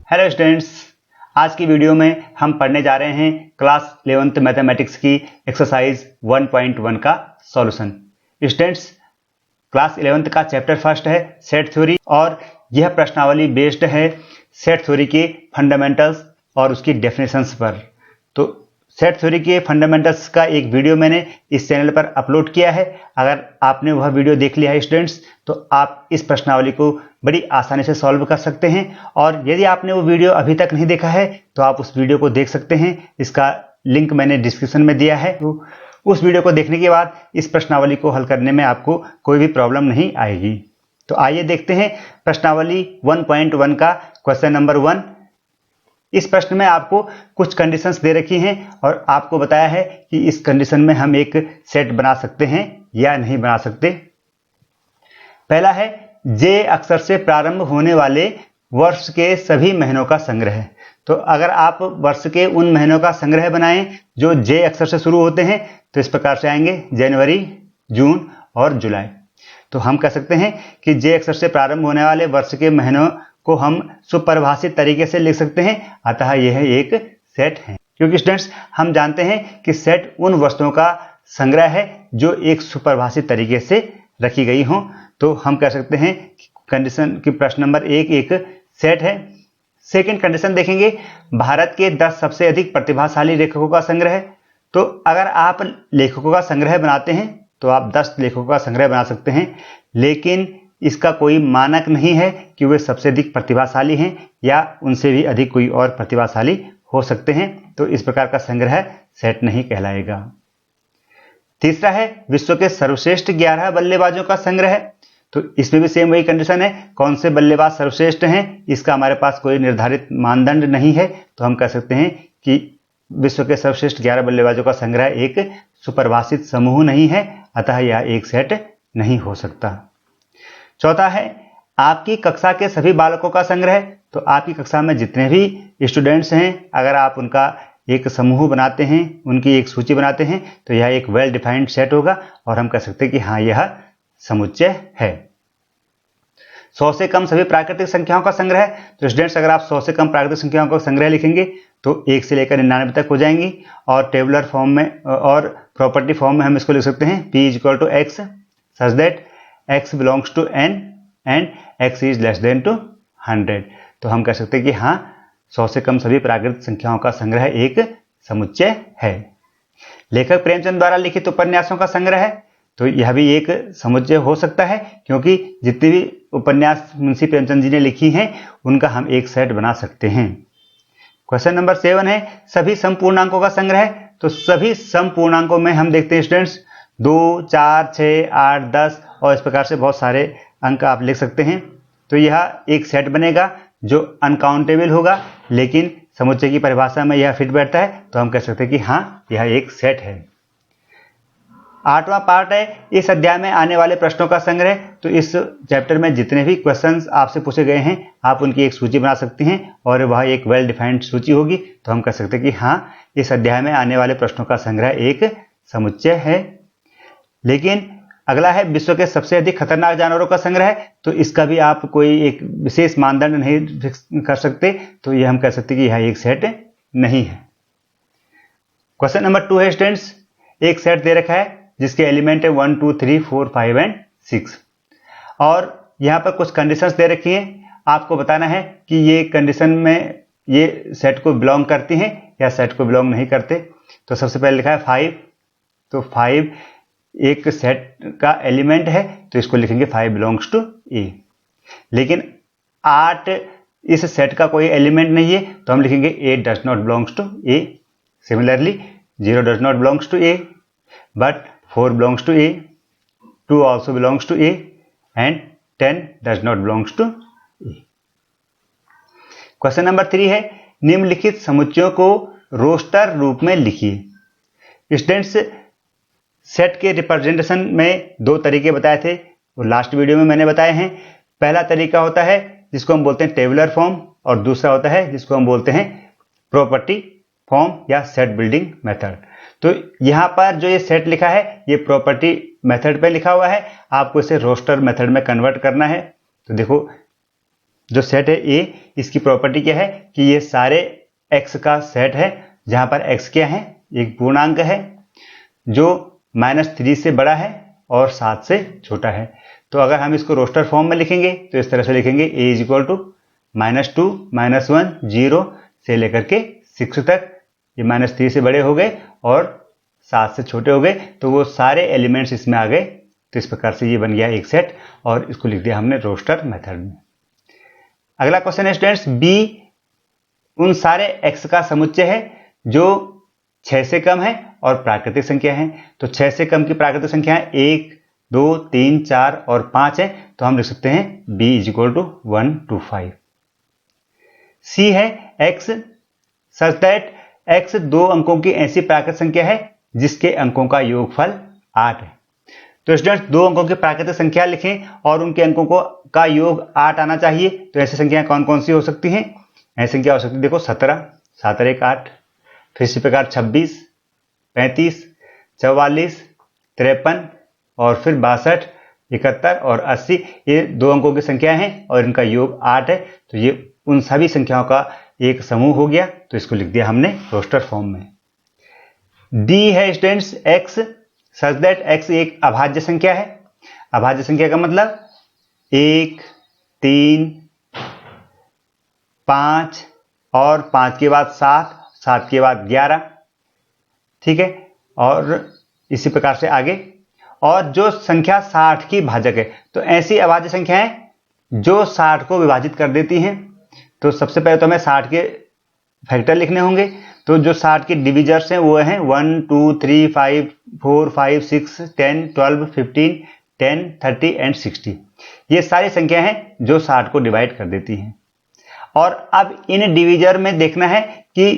Hello students, आज की video में हम पढ़ने जा रहे हैं क्लास 11th मैथमेटिक्स की एक्सरसाइज 1.1 का सॉल्यूशन। स्टूडेंट्स, क्लास 11th का चैप्टर फर्स्ट है सेट थ्योरी और यह प्रश्नावली बेस्ड है सेट थ्योरी के फंडामेंटल्स और उसकी डेफिनेशंस पर। तो सेट थ्योरी के फंडामेंटल्स का एक वीडियो मैंने इस चैनल पर अपलोड किया है। अगर आपने वह वीडियो देख लिया है स्टूडेंट्स, तो आप इस प्रश्नावली को बड़ी आसानी से सॉल्व कर सकते हैं। और यदि आपने वो वीडियो अभी तक नहीं देखा है तो आप उस वीडियो को देख सकते हैं। इसका लिंक मैंने डिस्क्रिप्शन में दिया है। तो उस वीडियो को देखने के बाद इस प्रश्नावली को हल करने में आपको कोई भी प्रॉब्लम नहीं आएगी। तो आइए देखते हैं प्रश्नावली 1.1 का क्वेश्चन नंबर 1। इस प्रश्न में आपको कुछ कंडीशंस दे रखी हैं और आपको बताया है कि इस कंडीशन में हम एक सेट बना सकते हैं या नहीं बना सकते। पहला है जे अक्षर से प्रारंभ होने वाले वर्ष के सभी महीनों का संग्रह। तो अगर आप वर्ष के उन महीनों का संग्रह बनाएं जो जे अक्षर से शुरू होते हैं तो इस प्रकार से आएंगे जनवरी, जून और जुलाई। तो हम कह सकते हैं कि जे अक्षर से प्रारंभ होने वाले वर्ष के महीनों को हम सुपरिभाषित तरीके से लिख सकते हैं, अतः यह एक सेट है। क्योंकि स्टूडेंट्स, हम जानते हैं कि सेट उन वस्तुओं का संग्रह है जो एक सुपरिभाषित तरीके से रखी गई हो। तो हम कह सकते हैं कंडीशन की प्रश्न नंबर 1 एक सेट है। सेकंड कंडीशन देखेंगे, भारत के 10 सबसे अधिक प्रतिभाशाली लेखकों का संग्रह। तो अगर आप लेखकों का संग्रह बनाते हैं तो आप 10 लेखकों का संग्रह बना सकते हैं, लेकिन इसका कोई मानक नहीं है कि वे सबसे अधिक प्रतिभाशाली हैं या उनसे भी अधिक कोई और प्रतिभाशाली हो सकते हैं। तो इस प्रकार का संग्रह सेट नहीं कहलाएगा। तीसरा है विश्व के सर्वश्रेष्ठ 11 बल्लेबाजों का संग्रह। तो इसमें भी सेम वही कंडीशन है, कौन से बल्लेबाज सर्वश्रेष्ठ हैं इसका हमारे पास कोई निर्धारित मानदंड नहीं है। तो हम कह सकते हैं कि विश्व के सर्वश्रेष्ठ 11 बल्लेबाजों का संग्रह एक सुपरिभाषित समूह नहीं है, अतः यह एक सेट नहीं हो सकता। चौथा है आपकी कक्षा के सभी बालकों का संग्रह। तो आपकी कक्षा में जितने भी स्टूडेंट्स हैं, अगर आप उनका एक समूह बनाते हैं, उनकी एक सूची बनाते हैं, तो यह एक वेल डिफाइंड सेट होगा और हम कह सकते हैं कि हाँ, यह समुच्चय है। 100 से कम सभी प्राकृतिक संख्याओं का संग्रह। तो स्टूडेंट्स, अगर आप 100 से कम प्राकृतिक संख्याओं का संग्रह लिखेंगे तो 1 से लेकर 99 तक हो जाएंगी और टेबुलर फॉर्म में और प्रॉपर्टी फॉर्म में हम इसको लिख सकते हैं p = x such that x belongs to n and x is less than to 100। तो हम कह सकते हैं कि हाँ, 100 से कम सभी प्राकृतिक संख्याओं का संग्रह एक समुच्चय है। लेखक प्रेमचंद द्वारा लिखित उपन्यासों का संग्रह है। तो यह भी एक समुच्चय हो सकता है, क्योंकि जितने भी उपन्यास मुंशी प्रेमचंद जी ने लिखी हैं उनका हम एक सेट बना सकते हैं। क्वेश्चन नंबर 7 है सभी समपूर्णांकों का संग्रह। तो सभी समपूर्णांकों में हम देखते हैं स्टूडेंट्स 2, 4, 6, 8, 10 और इस प्रकार से बहुत सारे अंक आप लिख सकते हैं। तो यह एक सेट बनेगा जो अनकाउंटेबल होगा, लेकिन समुच्चय की परिभाषा में यह फिट बैठता है। तो हम कह सकते हैं कि हाँ, यह एक सेट है। 8वां पार्ट है इस अध्याय में आने वाले प्रश्नों का संग्रह। तो इस चैप्टर में जितने भी क्वेश्चंस आपसे पूछे गए हैं आप उनकी एक सूची बना सकते हैं और वह एक वेल डिफाइंड सूची होगी। तो हम कह सकते हैं कि हाँ, इस अध्याय में आने वाले प्रश्नों का संग्रह एक समुच्चय है। लेकिन अगला है विश्व के सबसे अधिक खतरनाक जानवरों का संग्रह। तो इसका भी आप कोई एक विशेष मानदंड नहीं फिक्स कर सकते। तो यह हम कह सकते हैं कि यह एक सेट नहीं है। क्वेश्चन नंबर 2 है स्टूडेंट्स, एक सेट दे रखा है जिसके एलिमेंट है 1, 2, 3, 4, 5 एंड 6 और यहाँ पर कुछ कंडीशंस दे रखी हैं। आपको बताना है कि ये कंडीशन में ये सेट को बिलोंग करती हैं या सेट को बिलोंग नहीं करते। तो सबसे पहले लिखा है 5। तो 5 एक सेट का एलिमेंट है, तो इसको लिखेंगे 5 बिलोंग्स टू ए। लेकिन 8 इस सेट का कोई एलिमेंट नहीं है, तो हम लिखेंगे 8 does not belongs to A. Similarly 0 does not belongs to A, but 4 belongs to A, 2 also belongs to A and 10 does not belongs to A। Question number 3 है निम्नलिखित समुच्चयों को रोस्टर रूप में लिखिए। स्टूडेंट्स, सेट के रिप्रेजेंटेशन में 2 तरीके बताए थे और लास्ट वीडियो में मैंने बताए हैं। पहला तरीका होता है जिसको हम बोलते हैं टेबुलर फॉर्म और दूसरा होता है जिसको हम बोलते हैं प्रॉपर्टी फॉर्म या सेट बिल्डिंग मेथड। तो यहाँ पर जो ये सेट लिखा है ये प्रॉपर्टी मेथड पे लिखा हुआ है, आपको इसे रोस्टर मेथड में कन्वर्ट करना है। तो देखो जो सेट है ए, इसकी प्रॉपर्टी क्या है कि ये सारे x का सेट है, जहां पर x क्या है, एक पूर्णांक है जो -3 से बड़ा है और 7 से छोटा है। तो अगर हम इसको रोस्टर फॉर्म में लिखेंगे तो इस तरह से लिखेंगे a इज इक्वल टू -2, -1, 0 से लेकर के 6 तक। ये -3 से बड़े हो गए और 7 से छोटे हो गए, तो वो सारे एलिमेंट्स इसमें आ गए। तो इस प्रकार से ये बन गया एक सेट और इसको लिख दिया हमने रोस्टर मेथड में। अगला क्वेश्चन है स्टूडेंट्स, बी उन सारे x का समुच्चय है जो 6 से कम है और प्राकृतिक संख्या है। तो 6 से कम की प्राकृतिक संख्या 1, 2, 3, 4 और 5 है, तो हम लिख सकते हैं b is equal to 1 to 5। C है x सच दैट x 2 अंकों की ऐसी प्राकृतिक संख्या है जिसके अंकों का योगफल 8 है। तो स्टूडेंट्स 2 अंकों की प्राकृतिक संख्या लिखें और उनके अंकों का योग 8 आना चाहिए। तो ऐसी संख्याएं कौन कौन सी हो सकती हैं? ऐसी संख्या हो सकती है, देखो 17, 7 और 1 8, फिर इसी प्रकार 26, 35, 44, 53 और फिर 62, 71 और 80। ये 2 अंकों की संख्या है और इनका योग 8 है। तो ये उन सभी संख्याओं का एक समूह हो गया, तो इसको लिख दिया हमने रोस्टर फॉर्म में। डी है students x such that x एक अभाज्य संख्या है। अभाज्य संख्या का मतलब 1, 3, 5 और 5 के बाद 7, 7 के बाद 11, ठीक है, और इसी प्रकार से आगे। और जो संख्या 60 की भाजक है, तो ऐसी अभाज्य संख्याएं जो 60 को विभाजित कर देती हैं। तो सबसे पहले तो हमें 60 के फैक्टर लिखने होंगे। तो जो 60 के डिविजर्स हैं वो हैं 1, 2, 3, 5, 4, 5, 6, 10, 12, 15, 10, 30 एंड 60। ये सारी संख्या हैं जो 60 को डिवाइड कर देती हैं। और अब इन डिविजर में देखना है कि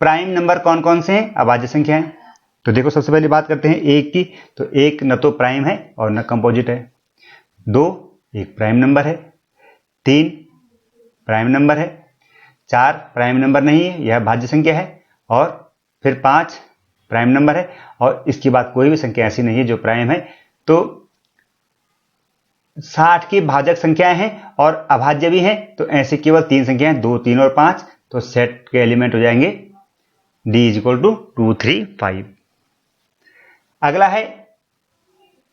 प्राइम नंबर कौन कौन से हैं, अभाज्य संख्या है। तो देखो सबसे पहले बात करते हैं 1 की। तो 1 न तो प्राइम है और न कंपोजिट है। 2 एक प्राइम नंबर है। 3 प्राइम नंबर है। 4 प्राइम नंबर नहीं है, यह भाज्य संख्या है। और फिर 5 प्राइम नंबर है और इसके बाद कोई भी संख्या ऐसी नहीं है जो प्राइम है। तो 60 की भाजक संख्याएं हैं और अभाज्य भी हैं। तो ऐसे केवल 3 संख्याएं 2, 3 और 5। तो सेट के एलिमेंट हो जाएंगे d इज इक्वल टू 2, 3, 5। अगला है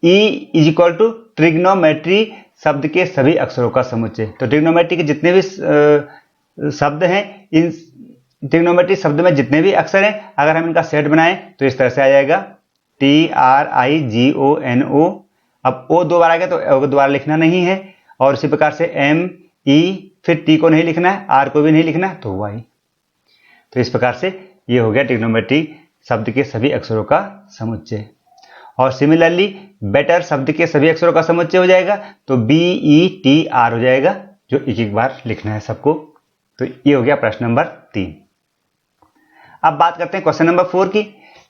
e is equal to trigonometry शब्द के सभी अक्षरों का समुच्चय। तो ट्रिग्नोमेट्री के जितने भी शब्द हैं, इन ट्रिग्नोमेट्री शब्द में जितने भी अक्षर हैं, अगर हम इनका सेट बनाएं तो इस तरह से आ जाएगा TRIGONO। अब O 2 बार आ गया तो O को दोबारा लिखना नहीं है। और इसी प्रकार से ME, फिर T को नहीं लिखना है, R को भी नहीं लिखना है, तो Y। तो इस प्रकार से ये हो गया ट्रिग्नोमेट्री शब्द के सभी अक्षरों का समुच्चय। और सिमिलरली बेटर शब्द के सभी अक्षरों का समुच्चय हो जाएगा, तो BETR हो जाएगा, जो एक एक बार लिखना है सबको। तो ये हो गया प्रश्न नंबर 3। अब बात करते हैं क्वेश्चन नंबर 4 की।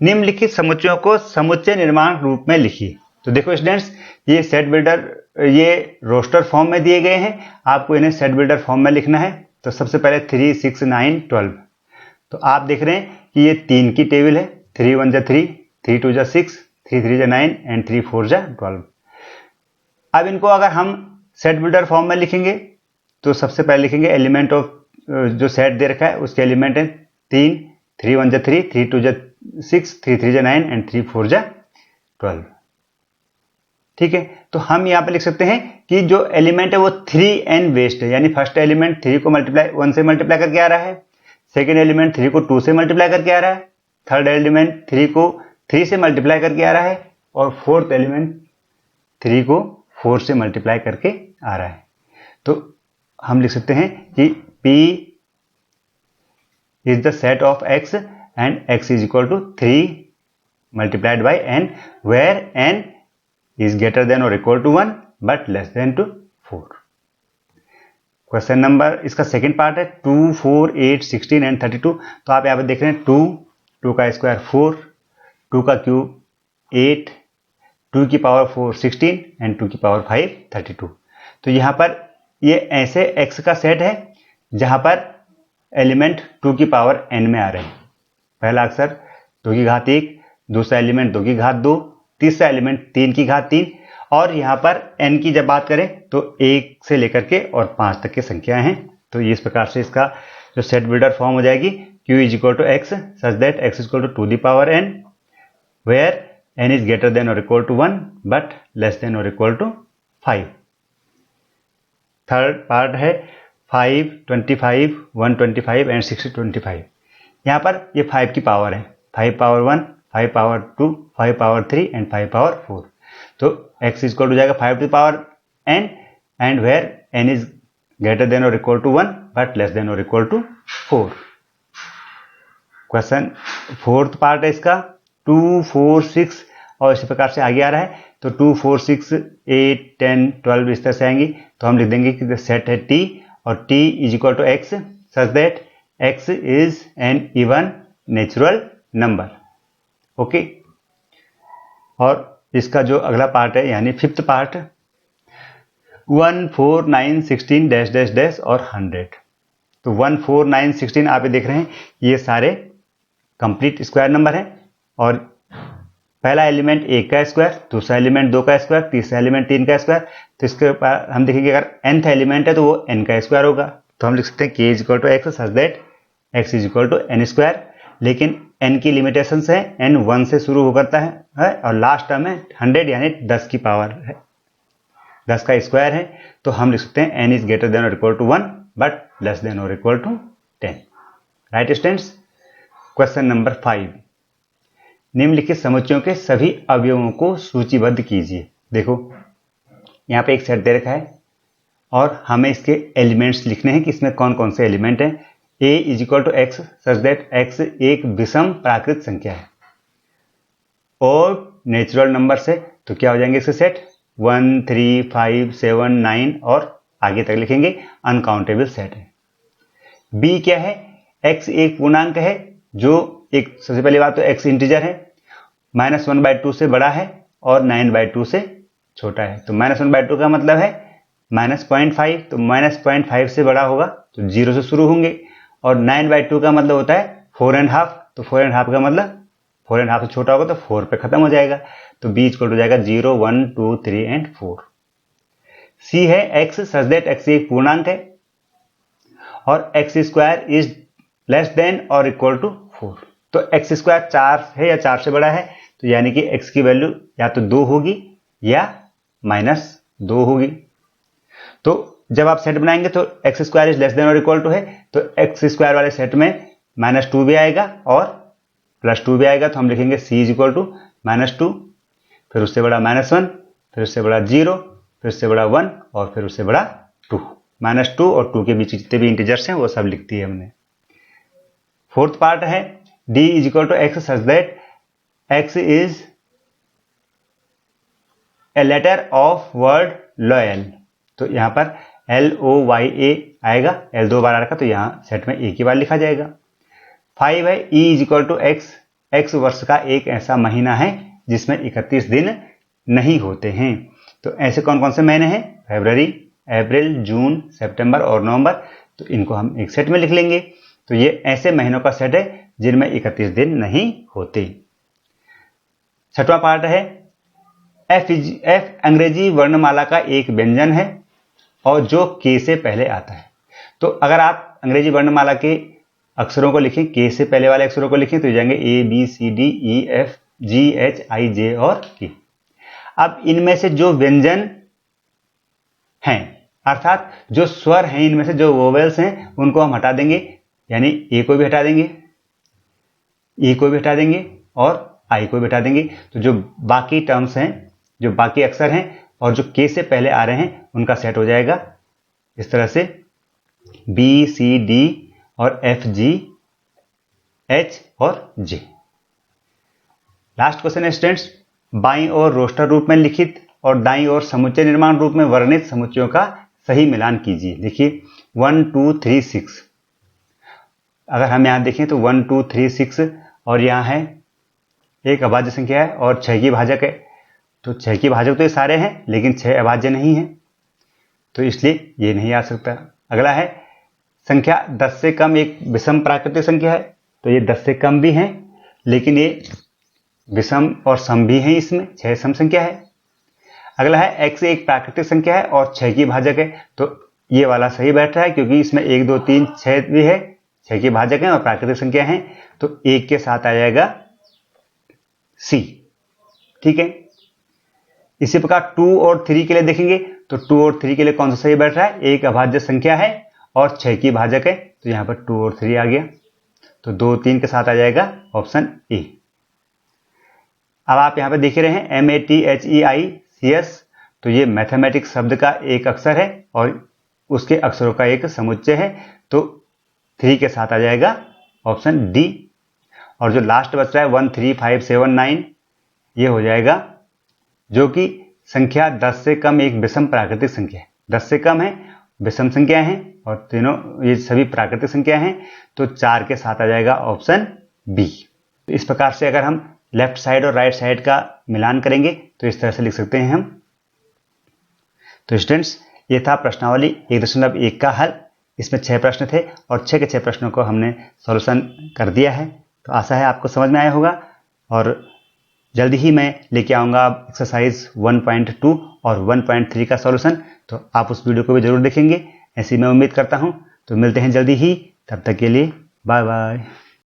निम्नलिखित समुच्चयों को समुच्चय निर्माण रूप में लिखिए। तो देखो स्टूडेंट्स, ये सेट बिल्डर, ये रोस्टर फॉर्म में दिए गए हैं, आपको इन्हें सेट बिल्डर फॉर्म में लिखना है। तो सबसे पहले 3, 6, 9, 12। तो आप देख रहे हैं कि ये 3 की टेबल है। 3 1 3, 3 2 6, 3 3 9 एंड 3 4 12। अब इनको अगर हम सेट बिल्डर फॉर्म में लिखेंगे तो सबसे पहले लिखेंगे एलिमेंट ऑफ, जो सेट दे रखा है उसके एलिमेंट हैं 3, 3 1 3, 3 2 6, 3 3 9 एंड 3 4 12। ठीक है, तो हम यहाँ पे लिख सकते हैं कि जो एलिमेंट है वो 3n वेस्ट है, यानी फर्स्ट एलिमेंट 3 को 1 से मल्टीप्लाई करके आ रहा है, सेकेंड एलिमेंट 3 को 2 से मल्टीप्लाई करके आ रहा है, थर्ड एलिमेंट 3 को 3 से मल्टीप्लाई करके आ रहा है, और फोर्थ एलिमेंट 3 को 4 से मल्टीप्लाई करके आ रहा है। तो हम लिख सकते हैं कि P is the set of x and x is equal to 3 multiplied by n, where n is greater than or equal to 1 but less than to 4। Question number इसका सेकेंड पार्ट है 2, 4, 8, 16 एंड 32। तो आप यहाँ पे देख रहे हैं 2 का स्क्वायर 4, 2 का क्यूब 8, 2 की पावर 4 16 एंड 2 की पावर 5 32। तो यहाँ पर ये ऐसे x का सेट है जहाँ पर एलिमेंट 2 की पावर n में आ रहे हैं। पहला अक्षर 2 की घात 1, दूसरा एलिमेंट 2 की घात 2, तीसरा एलिमेंट 3 की घात 3, और यहाँ पर n की जब बात करें तो 1 से लेकर के और 5 तक की संख्याएं हैं। तो इस प्रकार से इसका जो सेट बिल्डर फॉर्म हो जाएगी q is equal to x such that x is equal to the power n where n is greater than or equal to 1 but less than or equal to 5। Third part है 5, 25, 125 and 625। यहाँ पर ये 5 की power है, 5 power 1, 5 power 2, 5 power 3 and 5 power 4। तो x is equal to जाएगा 5 to power n and where n is greater than or equal to 1 but less than or equal to 4। Question fourth part है इसका 2, 4, 6 और इसी प्रकार से आगे आ रहा है। तो 2, 4, 6, 8, 10, 12 इस तरह से आएंगी। तो हम लिख देंगे कि सेट है t और t is equal to x such that x is an even natural number. Okay, और इसका जो अगला पार्ट है यानी fifth part 1, 4, 9, 16 dash dash dash और 100। तो 1, 4, 9, 16 आप ये देख रहे हैं ये सारे कंप्लीट स्क्वायर नंबर हैं और पहला एलिमेंट 1 का स्क्वायर, दूसरा एलिमेंट 2 का स्क्वायर, तीसरा एलिमेंट 3 का स्क्वायर। तो इसके बाद हम देखेंगे अगर nth एलिमेंट है तो वो n का स्क्वायर होगा। तो हम लिख सकते हैं k is equal to x such that x is equal to n square. लेकिन n की लिमिटेशंस है, n 1 से शुरू करता है और लास्ट टर्म है 100 यानी 10 की पावर है, 10 का स्क्वायर है। तो हम लिख सकते हैं n is greater than or equal to 1 but less than or equal to 10। Right students. Question number 5, निम्नलिखित समुच्चयों के सभी अवयवों को सूचीबद्ध कीजिए। देखो यहाँ पे एक सेट दे रखा है और हमें इसके एलिमेंट्स लिखने हैं कि इसमें कौन कौन से एलिमेंट हैं। a is equal to x such that x एक विषम प्राकृत संख्या है और नेचुरल नंबर से तो क्या हो जाएंगे इसके सेट 1, 3, 5, 7, 9 और आगे तक लिखेंगे अनकाउंटेबल सेट है। b क्या है, x एक पूर्णांक है जो एक सबसे पहली बात तो x इंटीजर है, -1/2 से बड़ा है और 9/2 से छोटा है। तो -1/2 का मतलब है -0.5, तो -0.5 से बड़ा होगा तो 0 से शुरू होंगे और 9/2 का मतलब होता है 4.5, तो 4.5 का मतलब 4.5 से छोटा होगा तो 4 पे खत्म हो जाएगा। तो b इक्वल हो जाएगा 0, 1, 2, 3 एंड 4। c है x सच दैट x एक पूर्णांक है और x square is less than or equal to 4। तो x स्क्वायर 4 है या 4 से बड़ा है तो यानी कि x की वैल्यू या तो 2 होगी या -2 होगी। तो जब आप सेट बनाएंगे तो x square is less than or equal to है तो एक्स स्क्वायर वाले सेट में -2 भी आएगा और +2 भी आएगा। तो हम लिखेंगे c इज इक्वल टू -2, फिर उससे बड़ा -1, फिर उससे बड़ा 0, फिर उससे बड़ा 1 और फिर उससे बड़ा 2। -2 और 2 के बीच जितने भी इंटीजर्स हैं वो सब लिख दिए हमने। फोर्थ पार्ट है d is equal to x such that x is a letter of word loyal. तो यहाँ पर LOYA आएगा, L 2 बार आ रखा तो यहाँ सेट में एक ही बार लिखा जाएगा। 5 है E is equal to x वर्ष का एक ऐसा महीना है जिसमें 31 दिन नहीं होते हैं। तो ऐसे कौन कौन से महीने हैं, फरवरी, अप्रैल, जून, सितंबर और नवंबर। तो इनको हम एक सेट में लिख लेंगे। तो ये ऐसे महीनों का सेट है जिनमें 31 दिन नहीं होते। छठवां पार्ट है F अंग्रेजी वर्णमाला का एक व्यंजन है और जो K से पहले आता है। तो अगर आप अंग्रेजी वर्णमाला के अक्षरों को लिखें, K से पहले वाले अक्षरों को लिखें तो ये जाएंगे A, B, C, D, E, F, G, H, I, J और K। अब इनमें से जो व्यंजन हैं अर्थात जो स्वर हैं, इनमें से जो वोवेल्स हैं उनको हम हटा देंगे, यानी A को भी हटा देंगे, E को भी हटा देंगे और I को भी हटा देंगे। तो जो बाकी टर्म्स हैं, जो बाकी अक्षर हैं और जो K से पहले आ रहे हैं उनका सेट हो जाएगा इस तरह से B, C, D और F, G, H और J। लास्ट क्वेश्चन है स्टूडेंट्स, बाईं ओर रोस्टर रूप में लिखित और दाईं ओर समुच्चय निर्माण रूप में वर्णित समुच्चयों का सही मिलान कीजिए। देखिए 1, 2, 3, 6। अगर हम यहाँ देखें तो 1, 2, 3, 6 और यहाँ है एक अभाज्य संख्या है और 6 की भाजक है। तो 6 की भाजक तो ये सारे हैं लेकिन 6 अभाज्य नहीं है तो इसलिए ये नहीं आ सकता। अगला है संख्या 10 से कम एक विषम प्राकृतिक संख्या है। तो ये 10 से कम भी हैं लेकिन ये विषम और सम भी हैं, इसमें 6 सम संख्या है। अगला है x एक प्राकृतिक संख्या है और 6 की भाजक है, तो ये वाला सही बैठ रहा है क्योंकि इसमें 1 2 3 6 भी है, 6 की भाजक है और प्राकृतिक संख्या है, तो 1 के साथ आ जाएगा C। ठीक है, इसी प्रकार 2 और 3 के लिए देखेंगे तो 2 और 3 के लिए कौन सा सही बैठ रहा है, एक अभाज्य संख्या है और 6 की भाजक है, तो यहां पर 2 और 3 आ गया, तो 2 3 के साथ आ जाएगा ऑप्शन ए। अब आप यहां पर देख रहे हैं MATHEICS, तो ये मैथमेटिक्स शब्द का एक अक्षर है और उसके अक्षरों का एक समुच्चय है, तो 3 के साथ आ जाएगा ऑप्शन डी। और जो लास्ट बच रहा है 1 3 5 7 9, ये हो जाएगा जो कि संख्या 10 से कम एक विषम प्राकृतिक संख्या है, 10 से कम है, विषम संख्या है और तीनों ये सभी प्राकृतिक संख्या हैं, तो 4 के साथ आ जाएगा ऑप्शन बी। इस प्रकार से अगर हम लेफ्ट साइड और राइट साइड का मिलान करेंगे तो इस तरह से लिख सकते हैं हम। तो स्टूडेंट्स, ये था प्रश्नावली 1.1 का हल। इसमें 6 प्रश्न थे और 6 के 6 प्रश्नों को हमने सॉल्यूशन कर दिया है। तो आशा है आपको समझ में आया होगा और जल्दी ही मैं लेके आऊँगा एक्सरसाइज 1.2 और 1.3 का सॉल्यूशन, तो आप उस वीडियो को भी जरूर देखेंगे, ऐसी मैं उम्मीद करता हूँ। तो मिलते हैं जल्दी ही, तब तक के लिए बाय बाय।